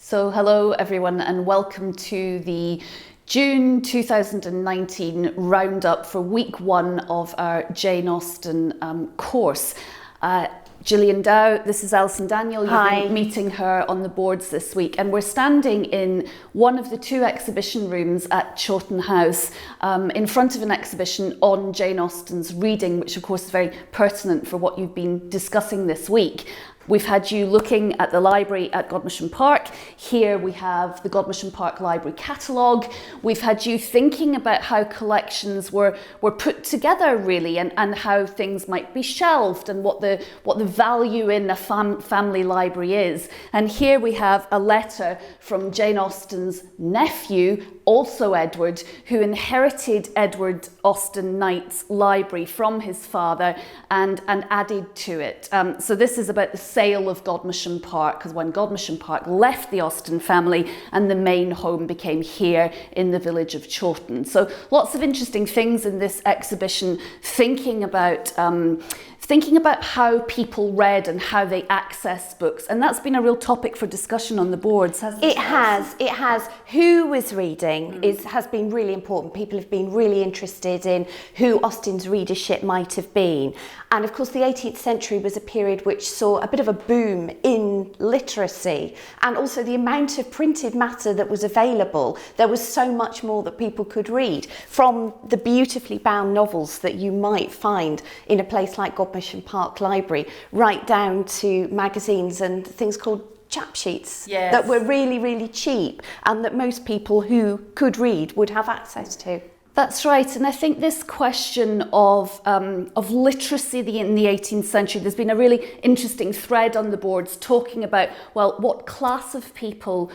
So hello everyone and welcome to the June 2019 roundup for week one of our Jane Austen course. Gillian Dow, this is Alison, Daniell. You've been meeting her on the boards this week, and we're standing in one of the two exhibition rooms at Chawton House in front of an exhibition on Jane Austen's reading, which of course is very pertinent for what you've been discussing this week. We've had you looking at the library at Godmersham Park. Here we have the Godmersham Park Library catalogue. We've had you thinking about how collections were put together really, and how things might be shelved and what the value in a family library is. And here we have a letter from Jane Austen's nephew, also Edward, who inherited Edward Austen Knight's library from his father and added to it. So this is about the sale of Godmersham Park, because when Godmersham Park left the Austen family and the main home became here in the village of Chawton. So lots of interesting things in this exhibition, thinking about how people read and how they access books. And that's been a real topic for discussion on the boards, hasn't it? It has. Who was reading has been really important. People have been really interested in who Austen's readership might have been. And of course, the 18th century was a period which saw a bit of a boom in literacy, and also the amount of printed matter that was available. There was so much more that people could read, from the beautifully bound novels that you might find in a place like Godmersham Park Library, right down to magazines and things called chap sheets that were really, really cheap and that most people who could read would have access to. That's right, and I think this question of literacy in the 18th century, there's been a really interesting thread on the boards talking about, well, what class of people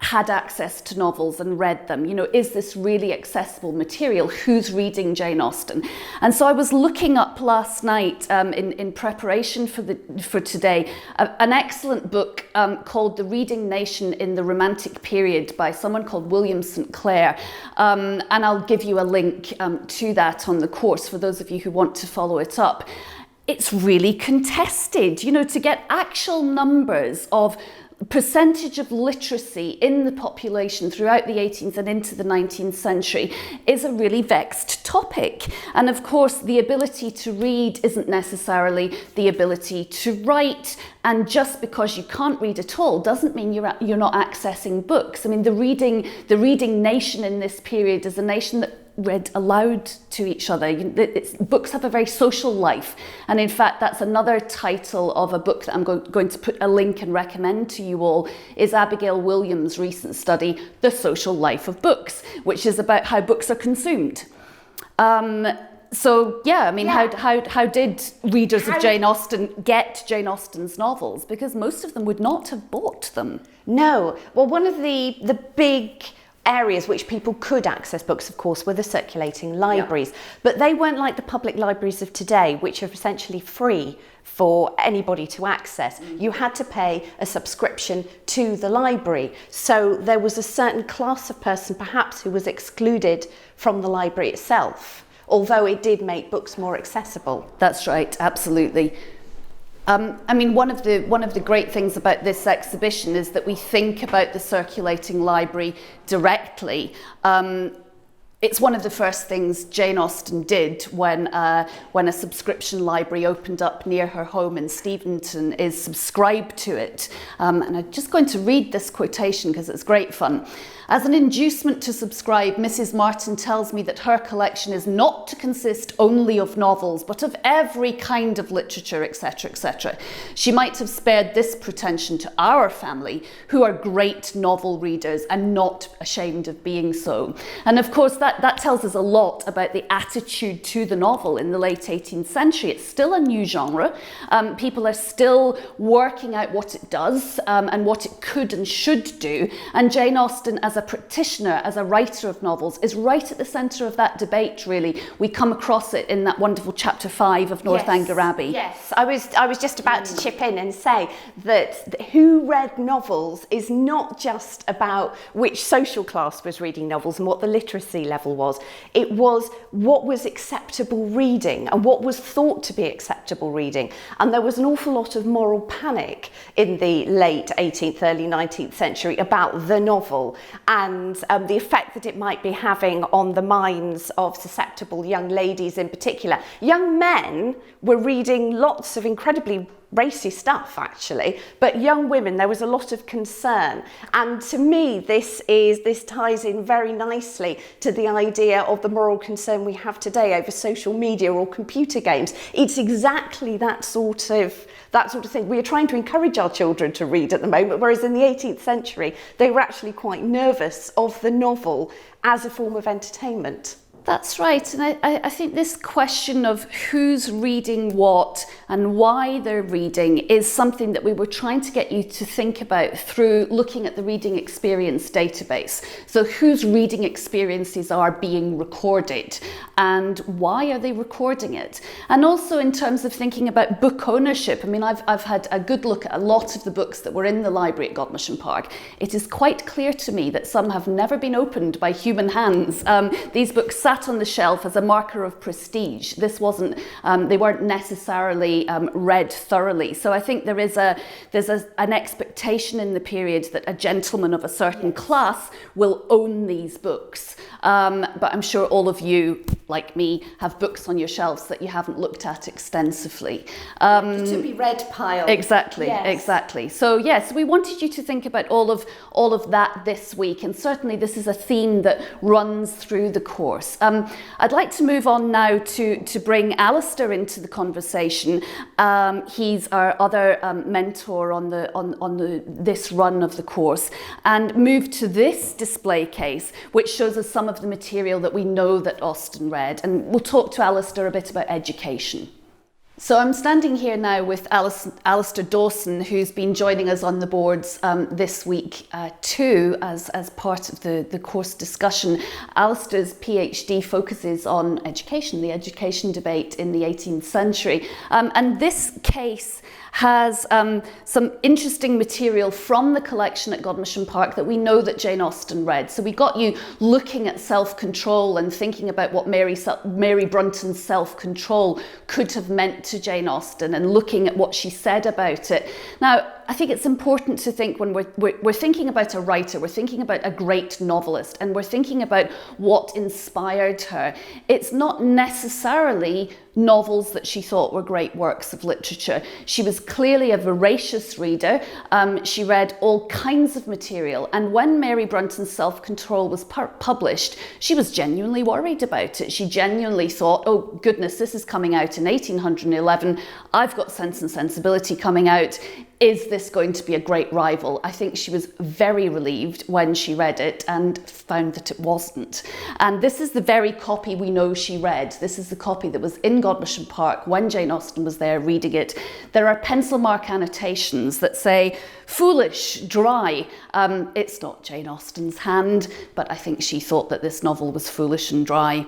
had access to novels and read them. You know, is this really accessible material? Who's reading Jane Austen? And so I was looking up last night in preparation for today an excellent book called The Reading Nation in the Romantic Period by someone called William St. Clair, and I'll give you a link to that on the course for those of you who want to follow it up. It's really contested, you know, to get actual numbers of percentage of literacy in the population throughout the 18th and into the 19th century is a really vexed topic. And of course, the ability to read isn't necessarily the ability to write. And just because you can't read at all doesn't mean you're not accessing books. I mean, the reading nation in this period is a nation that read aloud to each other. Books have a very social life, and in fact that's another title of a book that I'm going to put a link and recommend to you all, is Abigail Williams' recent study, The Social Life of Books, which is about how books are consumed. So yeah, I mean, how did readers of Jane Austen get Jane Austen's novels? Because most of them would not have bought them. No. Well, one of the big areas which people could access books, of course, were the circulating libraries. But they weren't like the public libraries of today, which are essentially free for anybody to access. You had to pay a subscription to the library. So there was a certain class of person, perhaps, who was excluded from the library itself, although it did make books more accessible. That's right, absolutely. I mean, one of the great things about this exhibition is that we think about the circulating library directly. It's one of the first things Jane Austen did when a subscription library opened up near her home in Steventon, is subscribe to it. And I'm just going to read this quotation because it's great fun. As an inducement to subscribe, Mrs. Martin tells me that her collection is not to consist only of novels, but of every kind of literature, etc., etc. She might have spared this pretension to our family, who are great novel readers and not ashamed of being so. And of course, that tells us a lot about the attitude to the novel in the late 18th century. It's still a new genre. People are still working out what it does and what it could and should do. And Jane Austen, as a practitioner, as a writer of novels, is right at the centre of that debate, really. We come across it in that wonderful chapter 5 of Northanger Abbey. Yes, I was just about to chip in and say that who read novels is not just about which social class was reading novels and what the literacy level level was. It was what was acceptable reading and what was thought to be acceptable reading. And there was an awful lot of moral panic in the late 18th, early 19th century about the novel and the effect that it might be having on the minds of susceptible young ladies in particular. Young men were reading lots of incredibly racy stuff, actually, but young women, there was a lot of concern. And to me, this ties in very nicely to the idea of the moral concern we have today over social media or computer games. It's exactly that sort of thing. We are trying to encourage our children to read at the moment, whereas in the 18th century, they were actually quite nervous of the novel as a form of entertainment. That's right, and I think this question of who's reading what and why they're reading is something that we were trying to get you to think about through looking at the reading experience database. So whose reading experiences are being recorded and why are they recording it? And also in terms of thinking about book ownership. I mean, I've had a good look at a lot of the books that were in the library at Godmersham Park. It is quite clear to me that some have never been opened by human hands. These books sat on the shelf as a marker of prestige. This wasn't, they weren't necessarily read thoroughly. So I think there's an expectation in the period that a gentleman of a certain class will own these books. But I'm sure all of you, like me, have books on your shelves that you haven't looked at extensively. To be read pile. Exactly, yes. Exactly. So yes, we wanted you to think about all of that this week, and certainly this is a theme that runs through the course. I'd like to move on now to bring Alastair into the conversation. He's our other mentor on this run of the course, and move to this display case, which shows us some of the material that we know that Austen read, and we'll talk to Alastair a bit about education. So I'm standing here now with Alastair Dawson, who's been joining us on the boards this week too, as part of the course discussion. Alastair's PhD focuses on education, the education debate in the 18th century. And this case has some interesting material from the collection at Godmersham Park that we know that Jane Austen read. So we got you looking at self-control and thinking about what Mary Brunton's self-control could have meant to Jane Austen and looking at what she said about it. Now, I think it's important to think when we're thinking about a writer, we're thinking about a great novelist, and we're thinking about what inspired her. It's not necessarily novels that she thought were great works of literature. She was clearly a voracious reader. She read all kinds of material, and when Mary Brunton's Self-Control was published, she was genuinely worried about it. She genuinely thought, oh goodness, this is coming out in 1811. I've got Sense and Sensibility coming out. Is this going to be a great rival? I think she was very relieved when she read it and found that it wasn't. And this is the very copy we know she read. This is the copy that was in Godmersham Park when Jane Austen was there reading it. There are pencil mark annotations that say, foolish, dry. It's not Jane Austen's hand, but I think she thought that this novel was foolish and dry.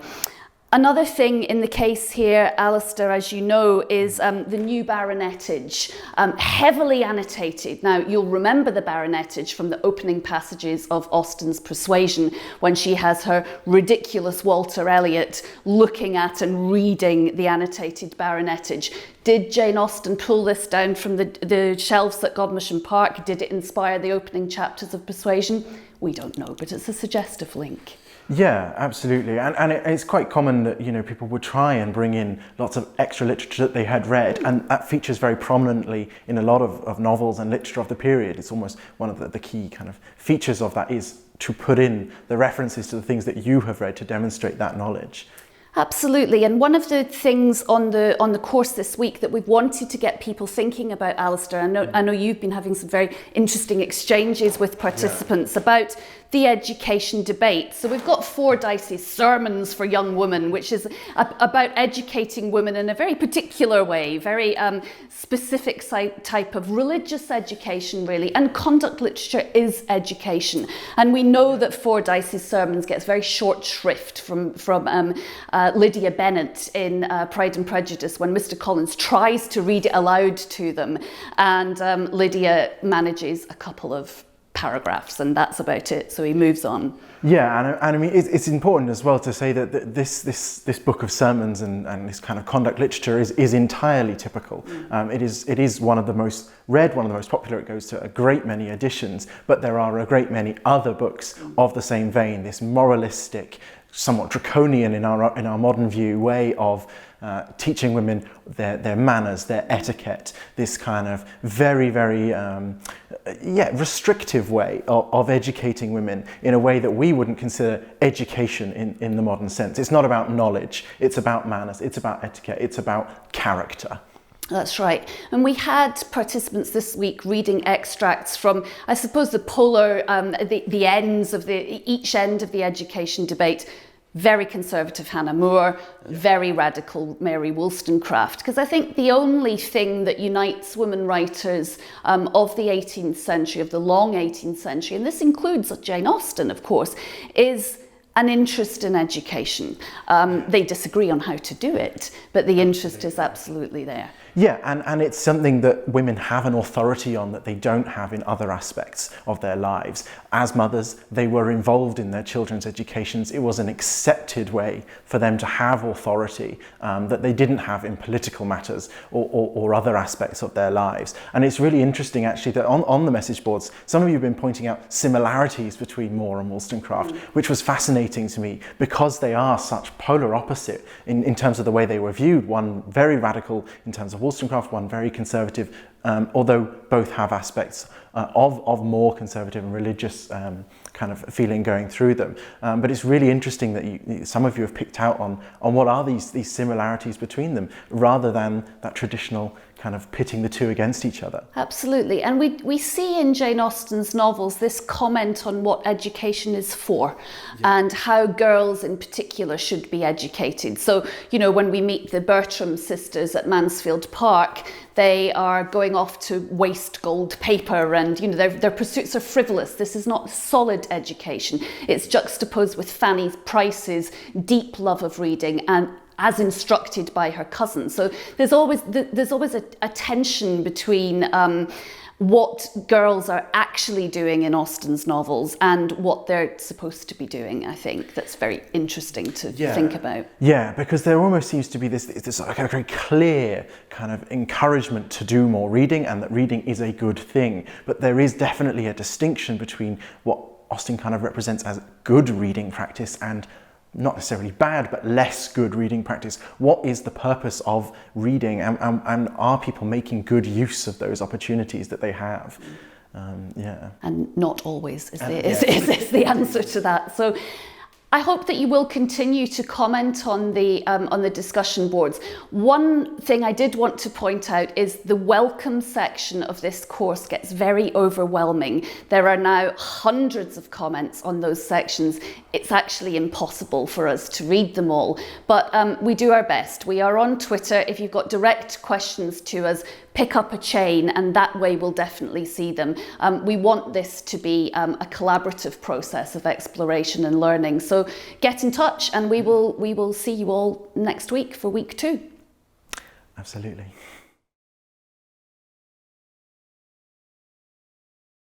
Another thing in the case here, Alastair, as you know, is the new baronetage, heavily annotated. Now, you'll remember the baronetage from the opening passages of Austen's Persuasion, when she has her ridiculous Walter Elliot looking at and reading the annotated baronetage. Did Jane Austen pull this down from the shelves at Godmersham Park? Did it inspire the opening chapters of Persuasion? We don't know, but it's a suggestive link. Yeah, absolutely. And it's quite common that, you know, people would try and bring in lots of extra literature that they had read, and that features very prominently in a lot of novels and literature of the period. It's almost one of the key kind of features of that is to put in the references to the things that you have read to demonstrate that knowledge. Absolutely, and one of the things on the course this week that we've wanted to get people thinking about, Alastair, I know you've been having some very interesting exchanges with participants about the education debate. So we've got Fordyce's Sermons for Young Women, which is about educating women in a very particular way, very specific type of religious education, really, and conduct literature is education. And we know that Fordyce's Sermons gets very short shrift from Lydia Bennet in Pride and Prejudice, when Mr. Collins tries to read it aloud to them, and Lydia manages a couple of paragraphs, and that's about it. So he moves on. Yeah, and I mean, it's important as well to say that this book of sermons and this kind of conduct literature is entirely typical. It is one of the most read, one of the most popular. It goes to a great many editions, but there are a great many other books of the same vein. This moralistic, somewhat draconian in our modern view way of teaching women their manners, their etiquette, this kind of very, very restrictive way of educating women in a way that we wouldn't consider education in the modern sense. It's not about knowledge, it's about manners, it's about etiquette, it's about character. That's right. And we had participants this week reading extracts from, I suppose, the polar, the ends of each end of the education debate. Very conservative Hannah More, very radical Mary Wollstonecraft. Because I think the only thing that unites women writers of the 18th century, of the long 18th century, and this includes Jane Austen, of course, is an interest in education. They disagree on how to do it, but the interest is absolutely there. Yeah, and it's something that women have an authority on that they don't have in other aspects of their lives. As mothers, they were involved in their children's educations. It was an accepted way for them to have authority that they didn't have in political matters or other aspects of their lives. And it's really interesting actually that on the message boards, some of you have been pointing out similarities between More and Wollstonecraft, which was fascinating to me because they are such polar opposite in terms of the way they were viewed. One very radical in terms of Wollstonecraft, one very conservative, although both have aspects of more conservative and religious kind of feeling going through them. But it's really interesting that some of you have picked out on what are these similarities between them, rather than that traditional kind of pitting the two against each other. Absolutely. And we see in Jane Austen's novels this comment on what education is for, and how girls in particular should be educated. So, when we meet the Bertram sisters at Mansfield Park, they are going off to waste gold paper, and their pursuits are frivolous. This is not solid education. It's juxtaposed with Fanny Price's deep love of reading and as instructed by her cousin. So there's always a tension between what girls are actually doing in Austen's novels and what they're supposed to be doing. I think that's very interesting to think about. Yeah, because there almost seems to be this like a very clear kind of encouragement to do more reading, and that reading is a good thing. But there is definitely a distinction between what Austen kind of represents as good reading practice and not necessarily bad, but less good reading practice. What is the purpose of reading, and are people making good use of those opportunities that they have? And not always is the answer to that. So I hope that you will continue to comment on the discussion boards. One thing I did want to point out is the welcome section of this course gets very overwhelming. There are now hundreds of comments on those sections. It's actually impossible for us to read them all, but we do our best. We are on Twitter. If you've got direct questions to us, pick up a chain, and that way we'll definitely see them. We want this to be a collaborative process of exploration and learning. So get in touch, and we will see you all next week for week 2. Absolutely.